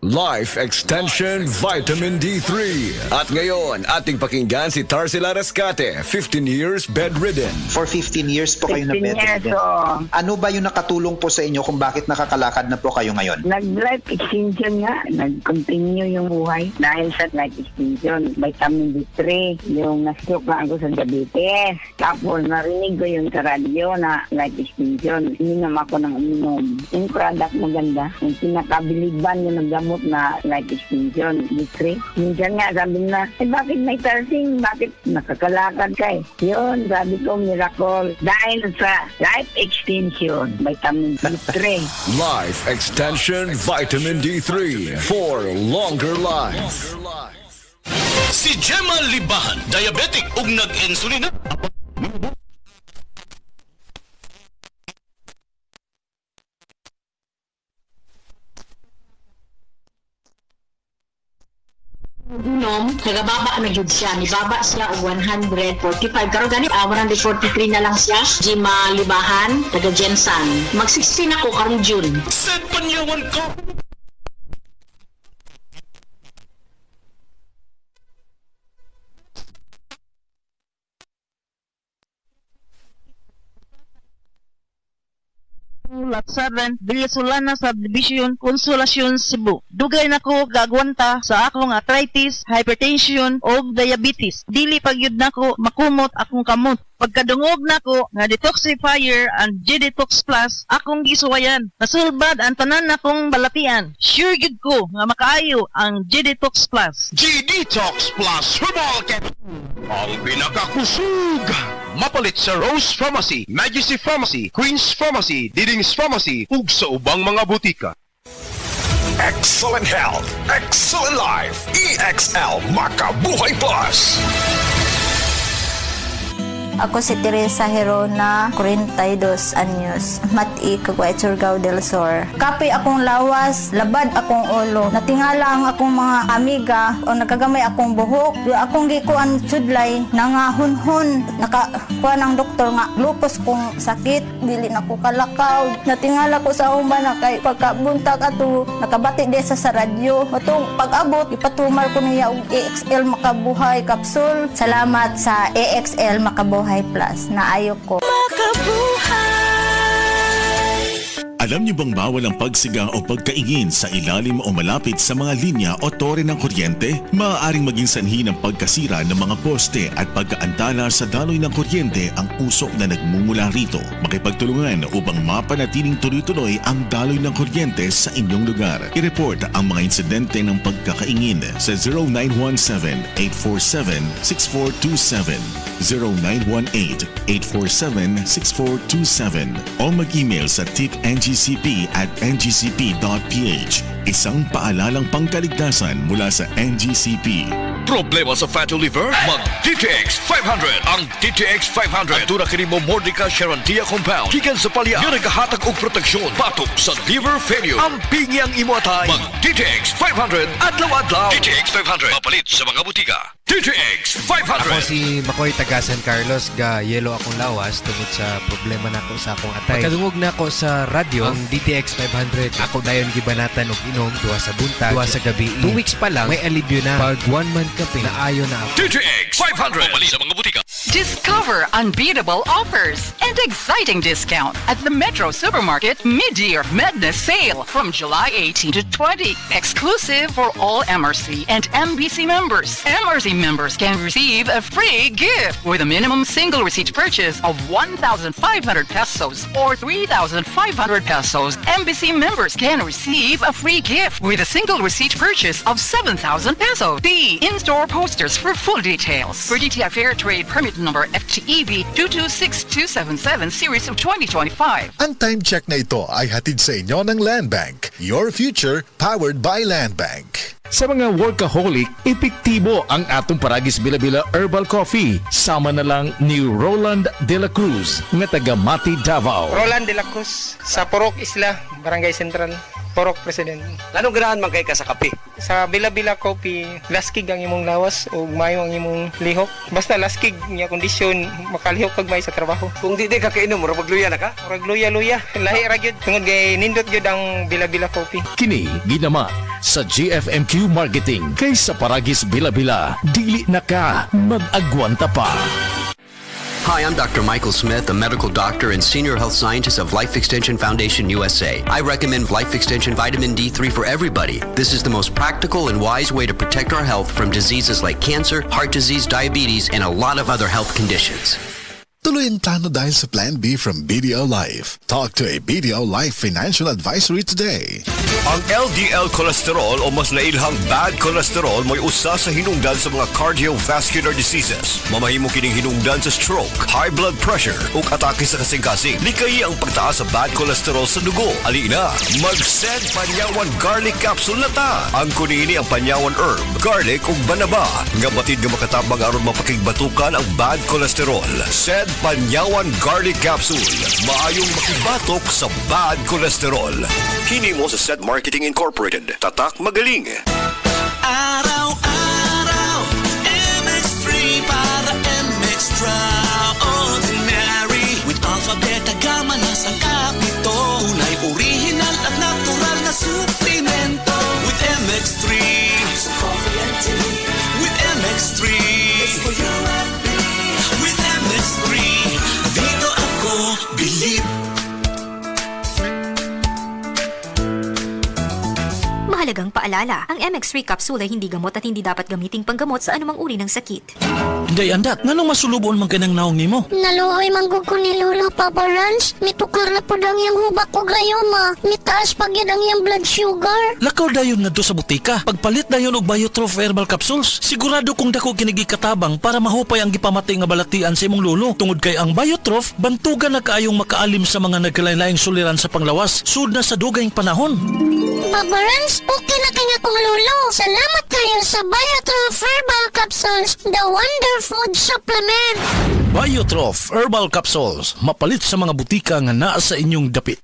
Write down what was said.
Life Extension Vitamin D3. At ngayon, ating pakinggan si Tarsila Rescate, 15 years bedridden. For 15 years po kayo na 15 years, bedridden. oo. Ano ba yung nakatulong po sa inyo kung bakit nakakalakad na po kayo ngayon? Nag-life extension nga. Nag-continue yung buhay dahil sa life extension. Vitamin D3. Yung na-stroke na ako sa diabetes. Tapos narinig ko yung sa radyo na life extension. Ininom ako ng uminom. Yung product maganda. Yung pinakabiliban yung nagdamo na life extension, D3. Minsan nga sabi na, bakit may tarsing? Bakit nakakalakad ka eh? Yun, sabi ko, miracle. Dahil sa life extension, vitamin D3. Life Extension Vitamin D3 for longer life. Si Gemma Libahan, diabetic ug nag-insulina. Nagababa na jud siya, nibaba siya og 145 karon gani 143 na lang siya. Gemma Libahan, taga Jensan. Mag 16 ako karong June. Set panyawan ko. Lot 7, Villasolana Subdivision, Consolacion, Cebu. Dugay nako gagwanta sa akong arthritis, hypertension o diabetes. Dili pagyud nako makumot akong kamot. Pagkadungog nako nga detoxifier and G-Detox Plus akong gisuwayan. Nasulbad ang tanan nakong balatian. Sure gyud ko nga makaayo ang G-Detox Plus. G-Detox Plus Herbal Cap. Ang pinakakusog. Mapalit sa Rose Pharmacy, Majesty Pharmacy, Queen's Pharmacy, Diding's Pharmacy, ug sa ubang mga butika. Excellent health, excellent life. EXL Makabuhay Plus. Ako si Teresa Herona, 42 anyos, Mati, Caguay, Surigao del Sur. Kape akong lawas, labad akong ulo. Natingala ang akong mga amiga o nakagamay akong buhok. Yung akong gikuan sudlay, nangahunhon. Nakakuha ng doktor nga, lupus kong sakit, dili na ko kalakaw. Natingala ko sa umba na kay pagkabuntag ato, nakabati desa sa radyo. Matong pag-abot, ipatumar ko niya og EXL Makabuhay Capsule. Salamat sa EXL Makabuhay Plus na ayok ko. Alam niyo bang bawal ang pagsiga o pagkaingin sa ilalim o malapit sa mga linya o tore ng kuryente? Maaaring maging sanhi ng pagkasira ng mga poste at pagkaantala sa daloy ng kuryente ang usok na nagmumula rito. Makipagtulungan upang mapanatiling tuloy-tuloy ang daloy ng kuryente sa inyong lugar. I-report ang mga insidente ng pagkakaingin sa 0917-847-6427, 0918-847-6427 o mag-email sa tipngcp@ngcp.ph. Isang paalalang pangkaligtasan mula sa NGCP. Problema sa fatty liver? Mag-DTX 500. Ang DTX 500 ang tuna kini mo Mordica Charantia Compound gikan sa palya nga nagahatag og proteksyon batok sa liver failure. Ang pingi ang imo atay. Mag-DTX 500 adlaw-adlaw. DTX 500 mapalit sa mga butika. DTX 500. Ako si Makoy taga San Carlos, ga yelo akong lawas tungod sa problema nako sa akong atay. Pagkadungog nako sa radyo ang DTX 500. Ako dayon gibanatan og inom duha sa buntag, duha sa gabi. 2 weeks pa lang may alibyo na. Pag 1 month ka pa naayo na ako. DTX 500 mapalit sa mga butika. Discover unbeatable offers and exciting discount at the Metro Supermarket Mid-Year Madness Sale from July 18 to 20. Exclusive for all MRC and MBC members. MRC members can receive a free gift with a minimum single receipt purchase of 1,500 pesos or 3,500 pesos. MBC members can receive a free gift with a single receipt purchase of 7,000 pesos. See in-store posters for full details. For DTI Fair Trade Permit Number FTEB 226277 Series of 2025. Ang time check na ito ay hatid sa inyo ng Land Bank. Your future powered by Land Bank. Sa mga workaholic, epektibo ang atong Paragis Bila-Bila Herbal Coffee. Sama na lang ni Roland De La Cruz, nga taga Mati, Davao. Roland De La Cruz, sa Purok Isla, Barangay Central. Porok President. Anong ganahan man kay ka sa kape? Sa Bila-Bila Coffee, laskig ang imong lawas o mayo ang imong lihok. Basta laskig niya kondisyon, makalihok kag may sa trabaho. Kung di ka kainom, mura magluya na ka? Murag luya-luya. Lahi ra gyud tungod kay nindot gyud ang Bila-Bila Coffee. Kini ginama sa GFMQ Marketing kay sa Paragis Bila-Bila, dili na ka mag-agwanta pa. Hi, I'm Dr. Michael Smith, a medical doctor and senior health scientist of Life Extension Foundation USA. I recommend Life Extension Vitamin D3 for everybody. This is the most practical and wise way to protect our health from diseases like cancer, heart disease, diabetes, and a lot of other health conditions. Tuloy ang plano dahil sa Plan B from BDO Life. Talk to a BDO Life financial advisory today. Ang LDL cholesterol o mas nailhang bad cholesterol mo'y usa sa hinungdan sa mga cardiovascular diseases. Mamahimo kining hinungdan sa stroke, high blood pressure ug atake sa kasing-kasing. Likay ang pagtaas sa bad cholesterol sa dugo. Alina, mag-Sed Panyawan Garlic Capsule na ta. Ang kunini ang Panyawan Herb, Garlic ug Banaba nga batid nga makatabang aron mapakigbatukan ang bad cholesterol. Sed Panyawan Garlic Capsule. Maayong makibatok sa bad cholesterol. Kini mo sa Sed Marketing Incorporated. Tatak magaling. Araw-araw, MX3 para MX-Traordinary. With Alpha, Beta, Gamma na sangkap nito. Tunay, original at natural na suplemento. With MX3, it's coffee and tea. With MX3, it's for you and me. With MX3, dito ako believe. Mahalagang paalala, ang MX3 capsule ay hindi gamot at hindi dapat gamiting panggamot sa anumang uri ng sakit. Day andat, nganong masulubon man kanang naong nimo? Naluoy manggug ko ni Lolo Papa Rans. Mitukar na po lang yung hubak ko gayoma. Mitaas pag yan ang yung blood sugar. Lakaw dayon nga do sa butika. Pagpalit dayon og Biotrof herbal capsules. Sigurado kung dako kinigi katabang para mahupay ang gipamatay nga balatian sa imong lolo. Tungod kay ang Biotrof, bantugan na kaayong makaalim sa mga nagkalain-laing suliran sa panglawas. Sud na sa dugayng panahon. Papa Rans, okay na kanya kong lolo. Salamat kayo sa Biotrof herbal capsules. The Wonder Food Supplement. Biotrof herbal capsules. Mapalit sa mga butika nga naa sa inyong dapit.